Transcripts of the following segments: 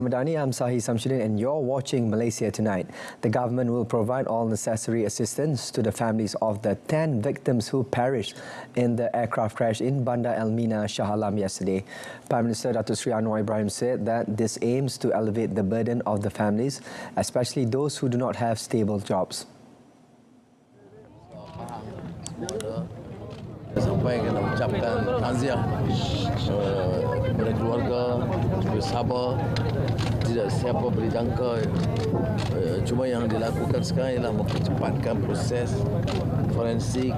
Madani, I'm SAHIH and you're watching Malaysia Tonight. The government will provide all necessary assistance to the families of the 10 victims who perished in the aircraft crash in Bandar Elmina, Shah Alam yesterday. Prime Minister Datuk Seri Anwar Ibrahim said that this aims to elevate the burden of the families, especially those who do not have stable jobs. Sampai kena ucapkan takziah kepada keluarga, bersabar. Tidak siapa boleh jangka. Cuma yang dilakukan sekarang ialah mempercepatkan proses forensik,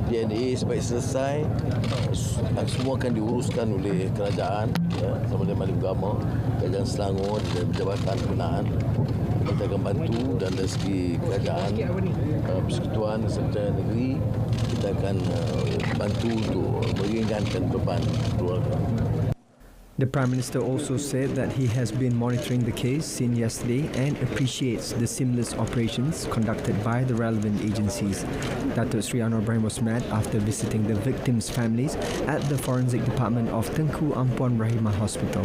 DNA supaya selesai. Semua akan diuruskan oleh kerajaan, sama dengan Malik Agama, Kerajaan Selangor dan Jabatan Pembinaan. Kita akan bantu dan dari segi kerajaan, persekutuan serta negeri, kita akan bantu untuk meringankan beban keluarga. The Prime Minister also said that he has been monitoring the case since yesterday and appreciates the seamless operations conducted by the relevant agencies. Datuk Seri Anwar Ibrahim was met after visiting the victims' families at the Forensic Department of Tengku Ampuan Rahimah Hospital.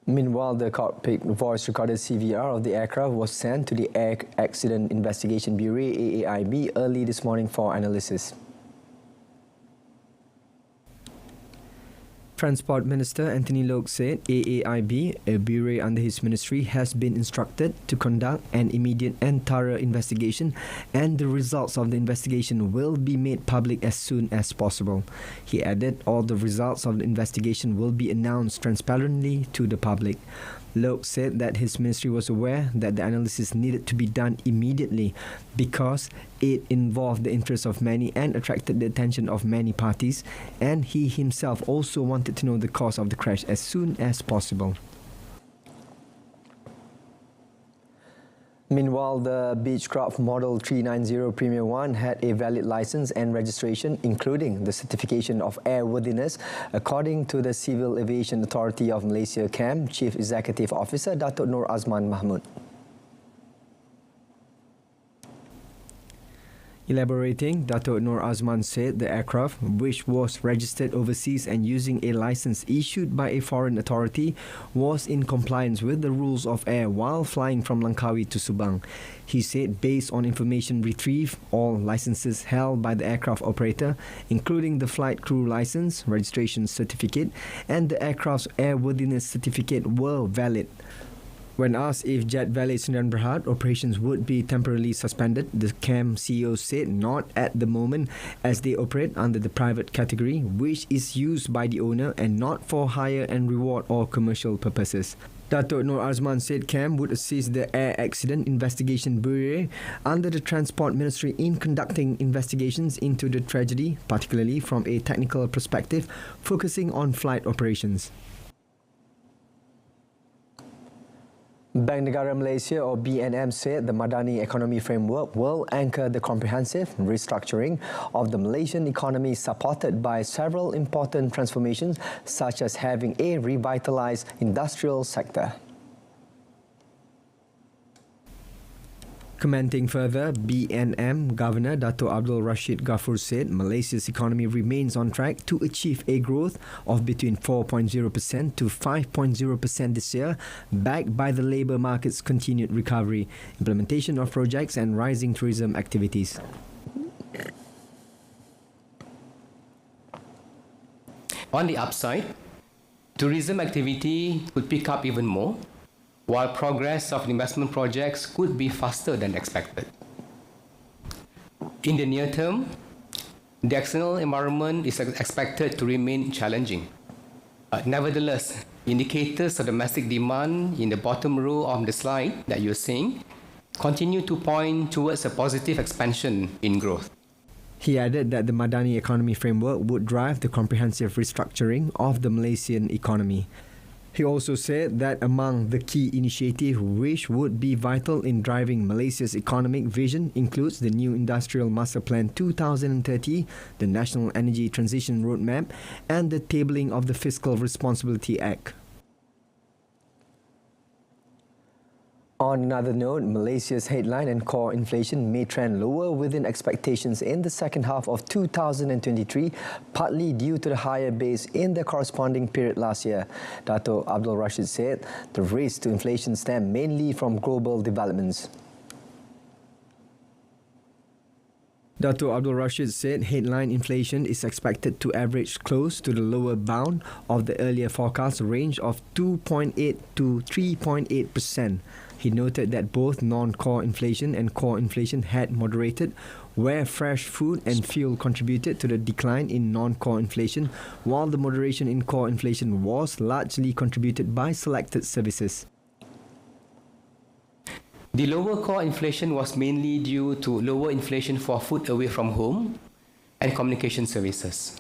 Meanwhile, the cockpit voice-recorded CVR of the aircraft was sent to the Air Accident Investigation Bureau (AAIB) early this morning for analysis. Transport Minister Anthony Loke said AAIB, a bureau under his ministry, has been instructed to conduct an immediate and thorough investigation, and the results of the investigation will be made public as soon as possible. He added all the results of the investigation will be announced transparently to the public. Loke said that his ministry was aware that the analysis needed to be done immediately because it involved the interests of many and attracted the attention of many parties, and he himself also wanted to know the cause of the crash as soon as possible. Meanwhile, the Beechcraft Model 390 Premier 1 had a valid license and registration, including the certification of airworthiness, according to the Civil Aviation Authority of Malaysia CAM Chief Executive Officer Datuk Nur Azman Mahmud. Elaborating, Datuk Nur Azman said the aircraft, which was registered overseas and using a license issued by a foreign authority, was in compliance with the rules of air while flying from Langkawi to Subang. He said based on information retrieved, all licenses held by the aircraft operator, including the flight crew license, registration certificate and the aircraft's airworthiness certificate were valid. When asked if Jet Valet Sdn Bhd operations would be temporarily suspended, the CAM CEO said not at the moment, as they operate under the private category, which is used by the owner and not for hire and reward or commercial purposes. Datuk Nur Azman said CAM would assist the Air Accident Investigation Bureau under the Transport Ministry in conducting investigations into the tragedy, particularly from a technical perspective, focusing on flight operations. Bank Negara Malaysia or BNM said the Madani Economy Framework will anchor the comprehensive restructuring of the Malaysian economy, supported by several important transformations such as having a revitalised industrial sector. Commenting further, BNM Governor Dato' Abdul Rashid Ghaffur said Malaysia's economy remains on track to achieve a growth of between 4.0% to 5.0% this year, backed by the labour market's continued recovery, implementation of projects and rising tourism activities. On the upside, tourism activity could pick up even more, while progress of investment projects could be faster than expected. In the near term, the external environment is expected to remain challenging. Nevertheless, indicators of domestic demand in the bottom row of the slide that you're seeing continue to point towards a positive expansion in growth. He added that the Madani Economy Framework would drive the comprehensive restructuring of the Malaysian economy. He also said that among the key initiatives which would be vital in driving Malaysia's economic vision includes the new Industrial Master Plan 2030, the National Energy Transition Roadmap, and the tabling of the Fiscal Responsibility Act. On another note, Malaysia's headline and core inflation may trend lower within expectations in the second half of 2023, partly due to the higher base in the corresponding period last year. Dato' Abdul Rashid said the risk to inflation stem mainly from global developments. Dato' Abdul Rashid said headline inflation is expected to average close to the lower bound of the earlier forecast range of 2.8 to 3.8%. He noted that both non-core inflation and core inflation had moderated, where fresh food and fuel contributed to the decline in non-core inflation, while the moderation in core inflation was largely contributed by selected services. The lower core inflation was mainly due to lower inflation for food away from home and communication services.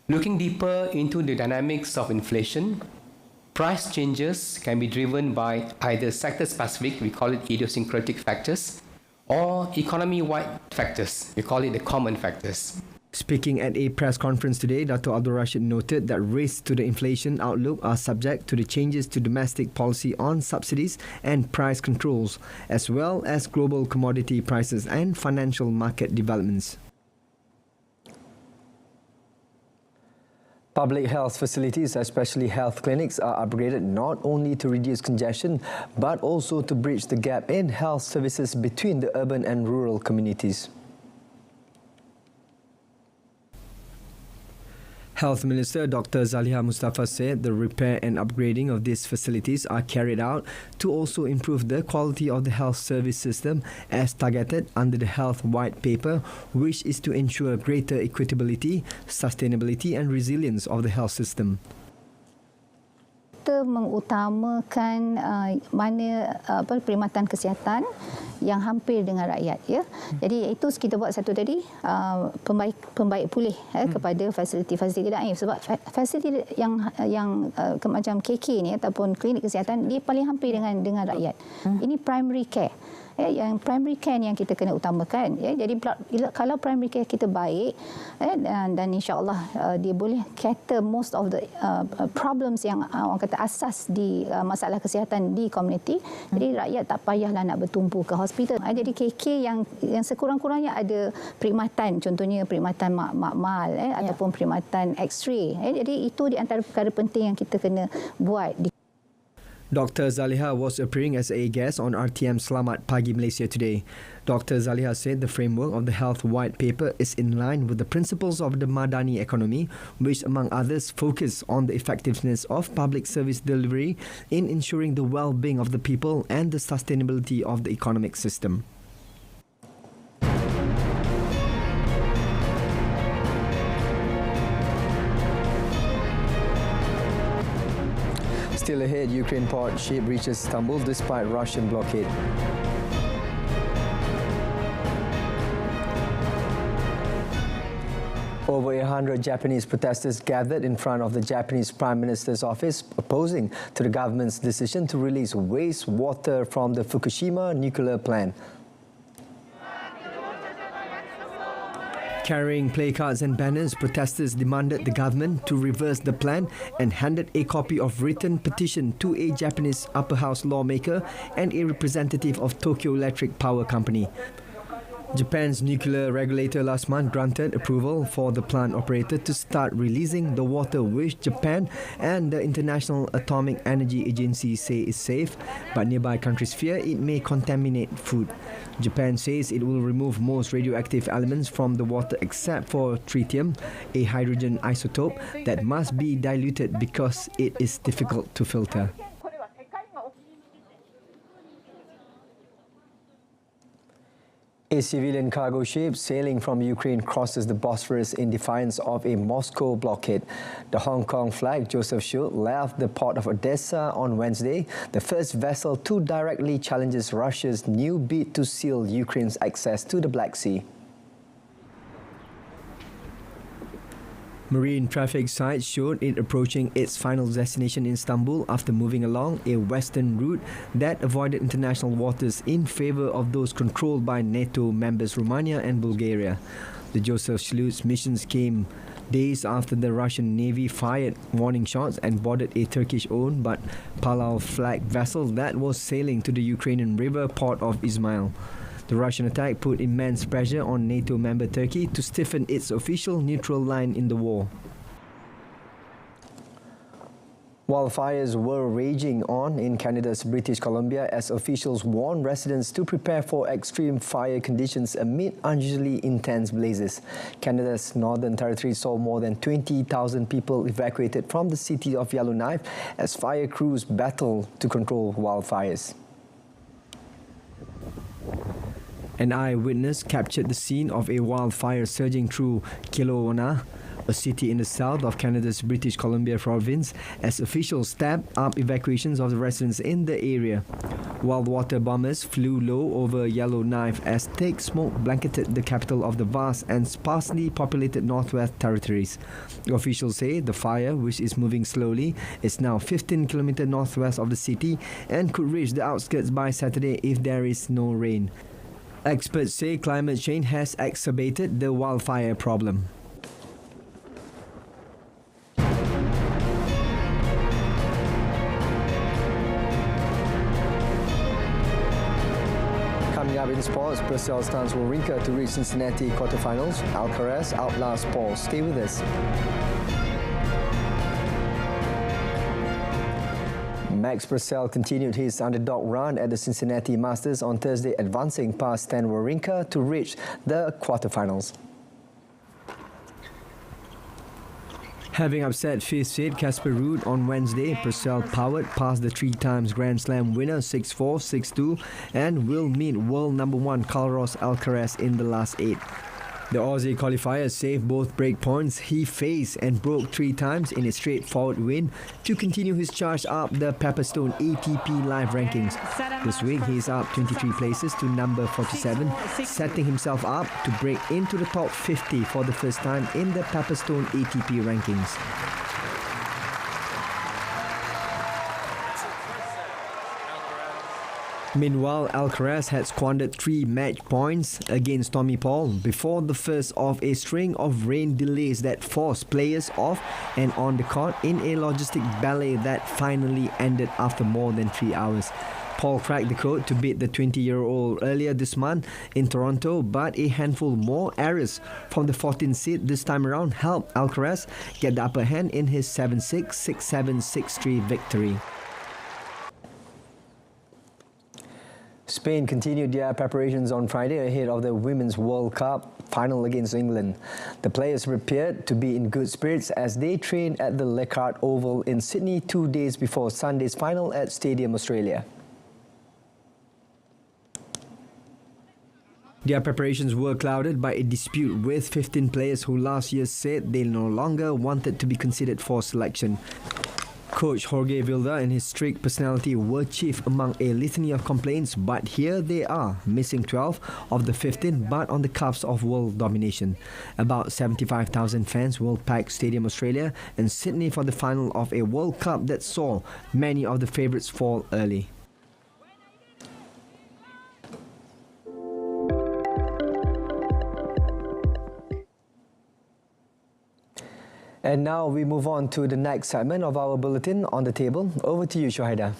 Looking deeper into the dynamics of inflation, price changes can be driven by either sector-specific, we call it idiosyncratic factors, or economy-wide factors, we call it the common factors. Speaking at a press conference today, Dato' Abdul Rashid noted that risks to the inflation outlook are subject to the changes to domestic policy on subsidies and price controls, as well as global commodity prices and financial market developments. Public health facilities, especially health clinics, are upgraded not only to reduce congestion, but also to bridge the gap in health services between the urban and rural communities. Health Minister Dr. Zaliha Mustafa said the repair and upgrading of these facilities are carried out to also improve the quality of the health service system as targeted under the Health White Paper, which is to ensure greater equitability, sustainability and resilience of the health system. Kita mengutamakan perkhidmatan kesihatan yang hampir dengan rakyat, ya. Jadi itu kita buat satu tadi pembaik pulih kepada fasiliti-fasiliti daim, sebab fasiliti yang macam KK ni ataupun klinik kesihatan dia paling hampir dengan rakyat. Ini primary care. Yang primary care yang kita kena utamakan, ya. Jadi kalau primary care kita baik, dan insya-Allah dia boleh cater most of the problems yang orang kata asas di masalah kesihatan di komuniti. Jadi rakyat tak payahlah nak bertumpu ke hospital. Jadi KK yang sekurang-kurangnya ada perkhidmatan, contohnya perkhidmatan makmal ataupun perkhidmatan X-ray. Jadi itu di antara perkara penting yang kita kena buat. Dr. Zaliha was appearing as a guest on RTM Selamat Pagi Malaysia today. Dr. Zaliha said the framework of the Health White Paper is in line with the principles of the Madani economy, which among others focus on the effectiveness of public service delivery in ensuring the well-being of the people and the sustainability of the economic system. Still ahead, Ukraine port ship reaches Istanbul despite Russian blockade. Over 100 Japanese protesters gathered in front of the Japanese Prime Minister's office, opposing to the government's decision to release wastewater from the Fukushima nuclear plant. Carrying placards and banners, protesters demanded the government to reverse the plan and handed a copy of written petition to a Japanese upper house lawmaker and a representative of Tokyo Electric Power Company. Japan's nuclear regulator last month granted approval for the plant operator to start releasing the water, which Japan and the International Atomic Energy Agency say is safe, but nearby countries fear it may contaminate food. Japan says it will remove most radioactive elements from the water except for tritium, a hydrogen isotope that must be diluted because it is difficult to filter. A civilian cargo ship sailing from Ukraine crosses the Bosphorus in defiance of a Moscow blockade. The Hong Kong flag Joseph Schultz left the port of Odessa on Wednesday, the first vessel to directly challenge Russia's new bid to seal Ukraine's access to the Black Sea. Marine traffic sites showed it approaching its final destination in Istanbul after moving along a western route that avoided international waters in favour of those controlled by NATO members Romania and Bulgaria. The Joseph Schultz missions came Days after the Russian Navy fired warning shots and boarded a Turkish-owned but Palau-flagged vessel that was sailing to the Ukrainian river port of Izmail. The Russian attack put immense pressure on NATO member Turkey to stiffen its official neutral line in the war. Wildfires were raging on in Canada's British Columbia as officials warned residents to prepare for extreme fire conditions amid unusually intense blazes. Canada's Northern Territory saw more than 20,000 people evacuated from the city of Yellowknife as fire crews battle to control wildfires. An eyewitness captured the scene of a wildfire surging through Kelowna, a city in the south of Canada's British Columbia province, as officials stepped up evacuations of the residents in the area. Wild water bombers flew low over Yellowknife as thick smoke blanketed the capital of the vast and sparsely populated Northwest Territories. Officials say the fire, which is moving slowly, is now 15 kilometers northwest of the city and could reach the outskirts by Saturday if there is no rain. Experts say climate change has exacerbated the wildfire problem. Coming up in sports, Brazil stands Wawrinka to reach Cincinnati quarterfinals. Alcaraz outlasts Paul. Stay with us. Max Purcell continued his underdog run at the Cincinnati Masters on Thursday, advancing past Stan Wawrinka to reach the quarterfinals. Having upset fifth seed Casper Ruud on Wednesday, Purcell powered past the three-times Grand Slam winner 6-4, 6-2 and will meet world number 1 Carlos Alcaraz in the last 8. The Aussie qualifier saved both break points he faced and broke 3 times in a straightforward win to continue his charge up the Pepperstone ATP Live rankings. This week he is up 23 places to number 47, setting himself up to break into the top 50 for the first time in the Pepperstone ATP rankings. Meanwhile, Alcaraz had squandered 3 match points against Tommy Paul before the first of a string of rain delays that forced players off and on the court in a logistic ballet that finally ended after more than 3 hours. Paul cracked the code to beat the 20-year-old earlier this month in Toronto, but a handful more errors from the 14th seed this time around helped Alcaraz get the upper hand in his 7-6, 6-7, 6-3 victory. Spain continued their preparations on Friday ahead of the Women's World Cup final against England. The players appeared to be in good spirits as they trained at the Leichhardt Oval in Sydney 2 days before Sunday's final at Stadium Australia. Their preparations were clouded by a dispute with 15 players who last year said they no longer wanted to be considered for selection. Coach Jorge Vilda and his strict personality were chief among a litany of complaints, but here they are, missing 12 of the 15 but on the cusp of world domination. About 75,000 fans will pack Stadium Australia and Sydney for the final of a World Cup that saw many of the favourites fall early. And now we move on to the next segment of our bulletin on the table. Over to you, Shohaida.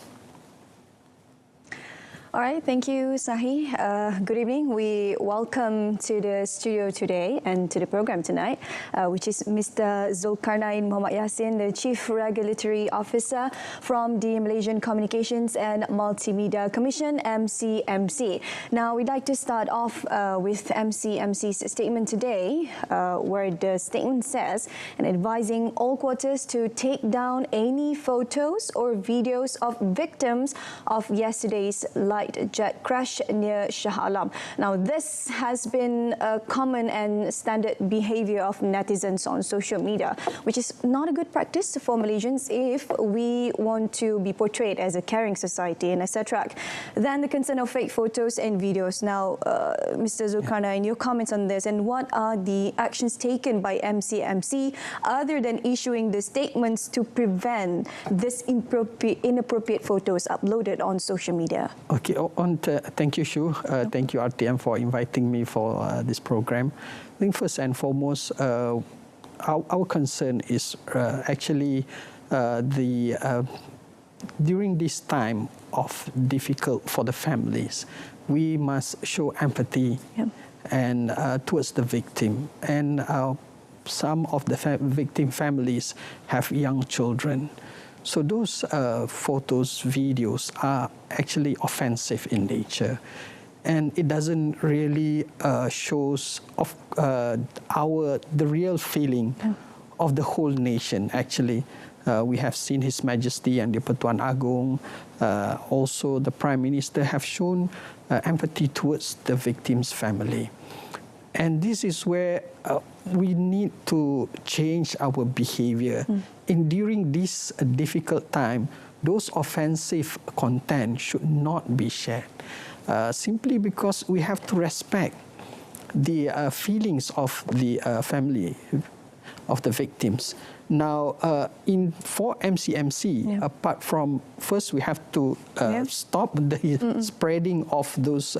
All right, thank you, Sahi. Good evening. We welcome to the studio today and to the program tonight, which is Mr. Zulkarnain Muhammad Yassin, the Chief Regulatory Officer from the Malaysian Communications and Multimedia Commission, MCMC. Now, we'd like to start off with MCMC's statement today, where the statement says, and advising all quarters to take down any photos or videos of victims of yesterday's light jet crash near Shah Alam. Now, this has been a common and standard behaviour of netizens on social media, which is not a good practice for Malaysians if we want to be portrayed as a caring society, and etc. Then the concern of fake photos and videos. Now, Mr. Zulkarnain, your comments on this, and what are the actions taken by MCMC other than issuing the statements to prevent this inappropriate photos uploaded on social media? Okay, thank you, Shu. Thank you, RTM, for inviting me for this program. I think first and foremost, our concern is actually during this time of difficult for the families, we must show empathy and towards the victim. And some of the victim families have young children. So those photos, videos are actually offensive in nature. And it doesn't really shows of the real feeling of the whole nation. Actually, we have seen His Majesty and the Pertuan Agong, also the Prime Minister have shown empathy towards the victim's family. And this is where we need to change our behavior. During this difficult time, those offensive content should not be shared. Simply because we have to respect the feelings of the family of the victims. Now, for MCMC, apart from first we have to stop the spreading of those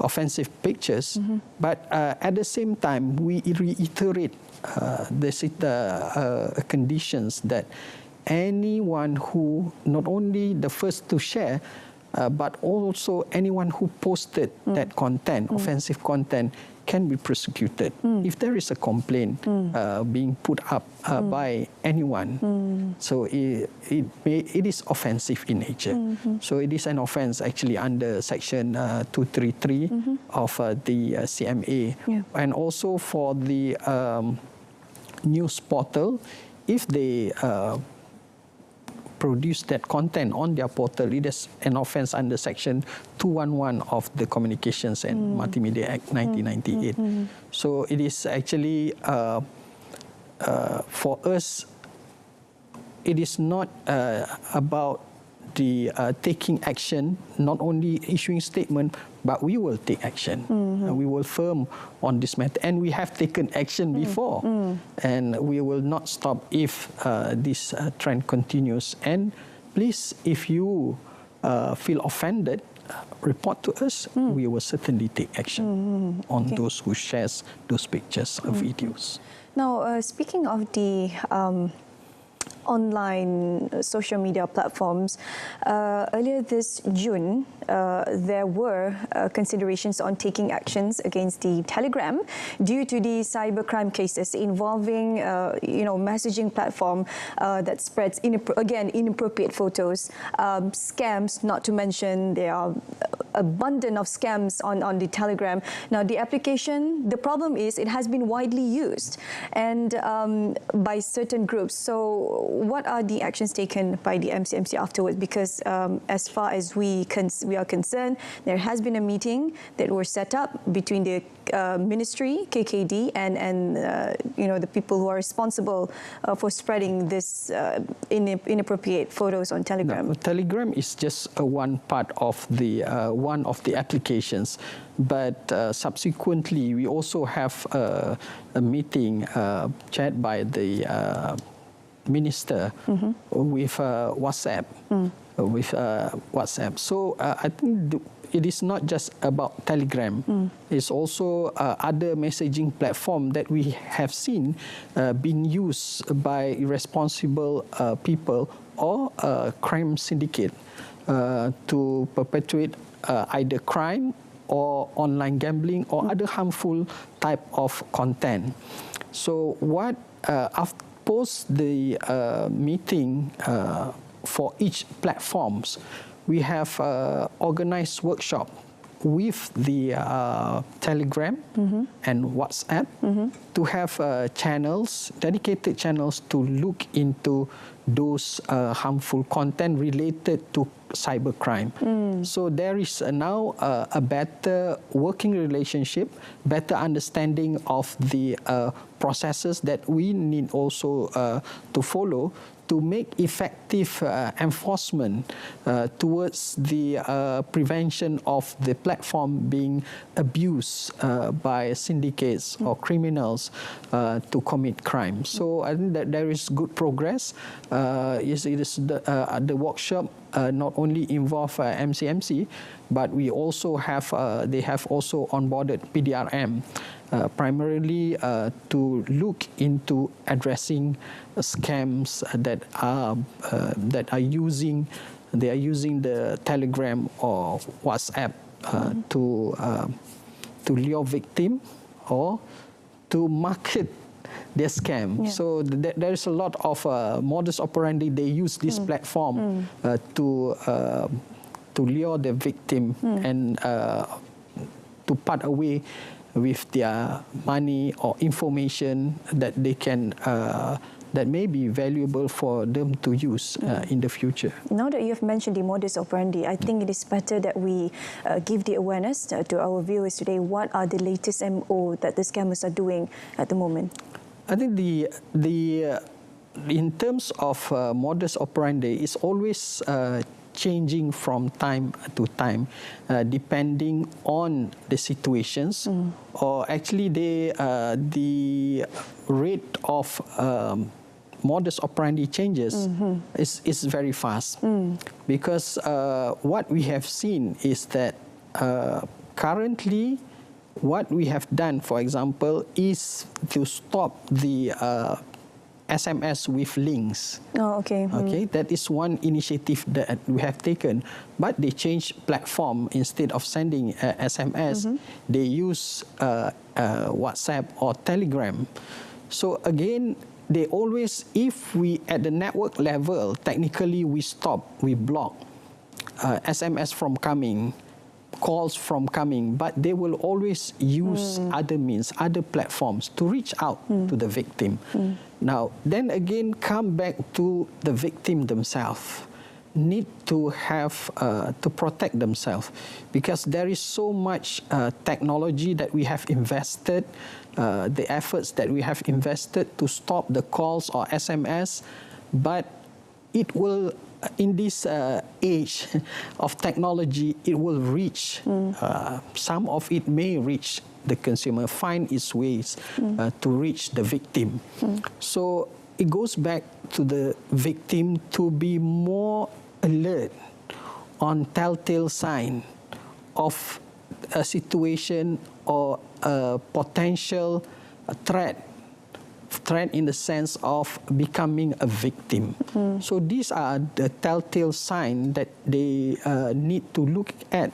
offensive pictures, but at the same time we reiterate the conditions that anyone who not only the first to share, but also anyone who posted that content, offensive content, can be prosecuted if there is a complaint being put up by anyone. So it is offensive in nature. So it is an offence actually under Section 233 of the CMA. And also for the news portal, if they produce that content on their portal, it is an offence under Section 211 of the Communications and Multimedia Act 1998. So it is actually, for us, it is not about the taking action, not only issuing statement, but we will take action. We will firm on this matter. And we have taken action before. And we will not stop if this trend continues. And please, if you feel offended, report to us. We will certainly take action on those who shares those pictures or videos. Now, speaking of the online social media platforms, earlier this June, there were considerations on taking actions against the Telegram due to the cybercrime cases involving, messaging platform that spreads inappropriate photos, scams. Not to mention there are abundant of scams on the Telegram. Now, the application, the problem is it has been widely used and by certain groups. So, what are the actions taken by the MCMC afterwards? Because as far as we are concerned, there has been a meeting that was set up between the ministry, KKD, and the people who are responsible for spreading this inappropriate photos on Telegram. No, Telegram is just one part of the applications, but subsequently we also have a meeting chaired by the minister with WhatsApp. So I think it is not just about Telegram. It's also other messaging platform that we have seen being used by irresponsible people or crime syndicate to perpetuate either crime or online gambling or other harmful type of content. So what post the meeting for each platforms, we have organized workshop with the Telegram and WhatsApp to have channels, dedicated channels to look into those harmful content related to cybercrime. So there is now a better working relationship, better understanding of the processes that we need also to follow to make effective enforcement towards the prevention of the platform being abused by syndicates or criminals to commit crime. So I think that there is good progress. The workshop not only involve MCMC, but we also have they have also onboarded PDRM primarily to look into addressing scams that are using the Telegram or WhatsApp to lure victim or to market their scam. So there is a lot of modus operandi. They use this platform to lure the victim and to part away with their money or information that they can that may be valuable for them to use in the future. Now that you have mentioned the modus operandi, I think it is better that we give the awareness to our viewers today. What are the latest MO that the scammers are doing at the moment? I think in terms of modus operandi, it's always changing from time to time, depending on the situations, or actually the rate of modus operandi changes is very fast, because what we have seen is that currently what we have done, for example, is to stop the SMS with links. Oh, okay. Okay, that is one initiative that we have taken. But they changed platform. Instead of sending SMS, they use WhatsApp or Telegram. So again, they always, if we at the network level, technically we stop, we block SMS from coming, calls from coming, but they will always use other means, other platforms to reach out to the victim. Now, then again, come back to the victim themselves. Need to have to protect themselves, because there is so much technology that we have invested, the efforts that we have invested to stop the calls or SMS, but it will, in this age of technology, it will reach, some of it may reach the consumer, find its ways to reach the victim. So it goes back to the victim to be more alert on telltale sign of a situation or a potential threat in the sense of becoming a victim. So these are the telltale signs that they need to look at.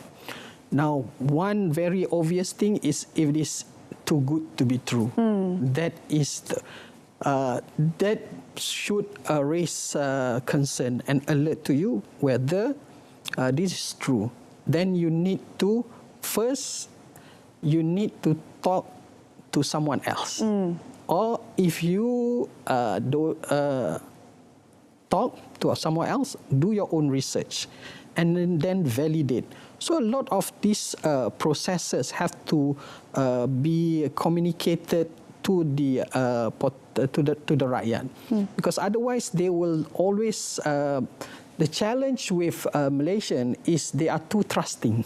Now, one very obvious thing is if it is too good to be true. That is that should raise concern and alert to you whether this is true. Then you need to talk to someone else. Or if you talk to someone else, do your own research and then validate. So a lot of these processes have to be communicated to the rakyat, because otherwise they will always. The challenge with Malaysian is they are too trusting.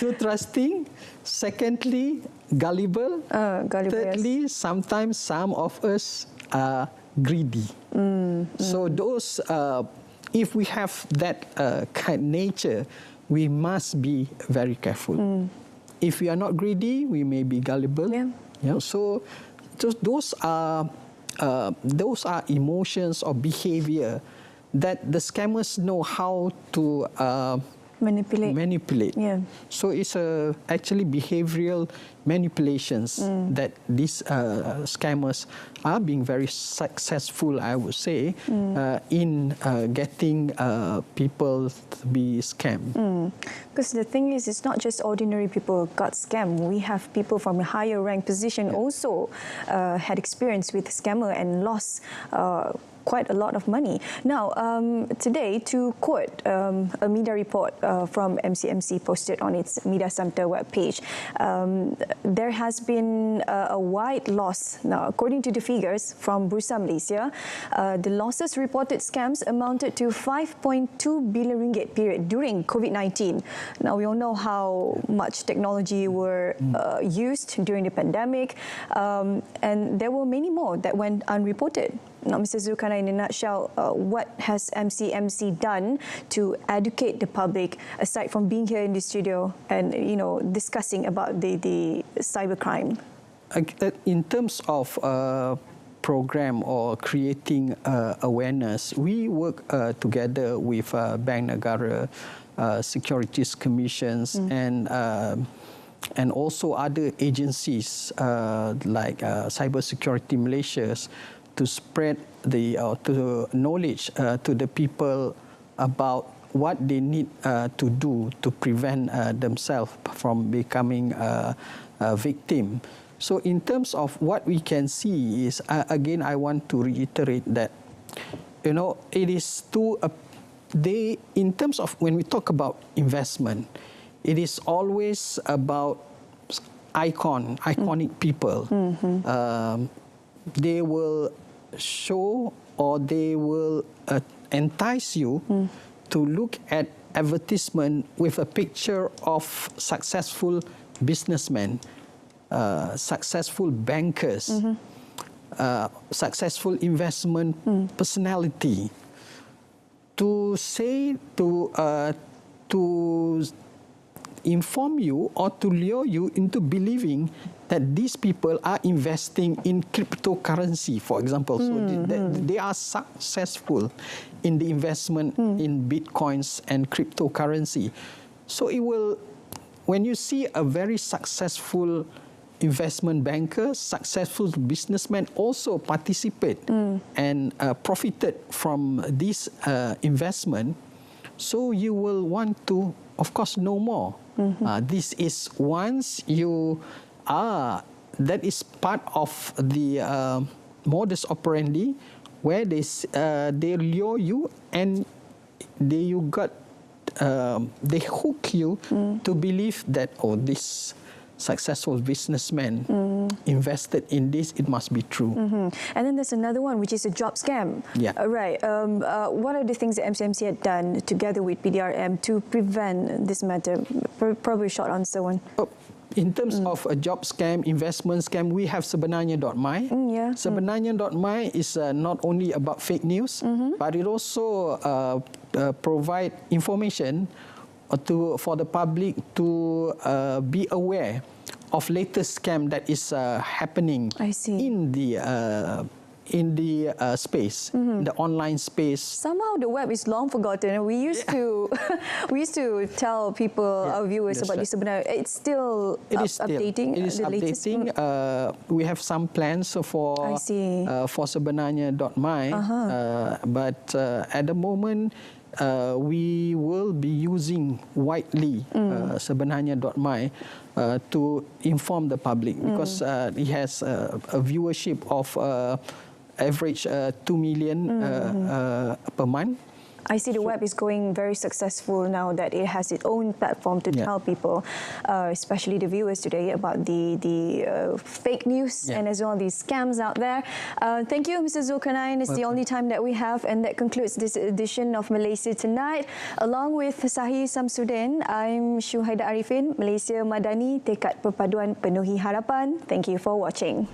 Too trusting. Secondly, gullible. Thirdly, yes. Sometimes some of us are greedy. So those, if we have that kind of nature, we must be very careful. If we are not greedy, we may be gullible. So those are emotions or behavior that the scammers know how to manipulate. So it's actually behavioral manipulations that these scammers are being very successful, I would say, in getting people to be scammed. Because the thing is, it's not just ordinary people got scammed. We have people from a higher rank position also had experience with scammer and lost quite a lot of money. Now, today, to quote a media report from MCMC posted on its Media Center webpage, there has been a wide loss. Now, according to the figures from Bursa Malaysia, the losses reported scams amounted to 5.2 billion ringgit period during COVID-19. Now, we all know how much technology were used during the pandemic, and there were many more that went unreported. Mr. Zulkarnain, in a nutshell, what has MCMC done to educate the public, aside from being here in the studio and discussing about the cybercrime? In terms of program or creating awareness, we work together with Bank Negara, Securities Commissions, and also other agencies like Cybersecurity Malaysia to spread the knowledge to the people about what they need to do to prevent themselves from becoming a victim. So in terms of what we can see is, again, I want to reiterate that, it is in terms of when we talk about investment, it is always about iconic people. They will show or they will entice you to look at advertisement with a picture of successful businessmen, successful bankers, successful investment personality, to inform you or to lure you into believing that these people are investing in cryptocurrency, for example. So they are successful in the investment in bitcoins and cryptocurrency. So it will, when you see a very successful investment banker, successful businessman also participate and profited from this investment, so you will want to, of course, know more. This is once you are, that is part of the modus operandi, where they lure you and they hook you to believe that, this successful businessman invested in this, it must be true. And then there's another one, which is a job scam. Yeah. Right. What are the things that MCMC had done together with PDRM to prevent this matter? Probably a short answer one. In terms of a job scam, investment scam, we have sebenarnya.my. Sebenarnya.my is not only about fake news, but it also provide information for the public to be aware of latest scam that is happening in the space, the online space. Somehow the web is long forgotten. We used to tell people, our viewers, about this. It's still updating. It is updating. We have some plans for sebenarnya.my, but at the moment we will be using widely sebenarnya.my to inform the public, because it has a viewership of average 2 million per month. I see the web is going very successful now that it has its own platform to tell people, especially the viewers today, about the fake news and as well these scams out there. Thank you, Mr. Zulkarnain. It's the only time that we have, and that concludes this edition of Malaysia Tonight. Along with SAHIH Samsudin, I'm Shuhaida Arifin. Malaysia Madani, tekad perpaduan penuhi harapan. Thank you for watching.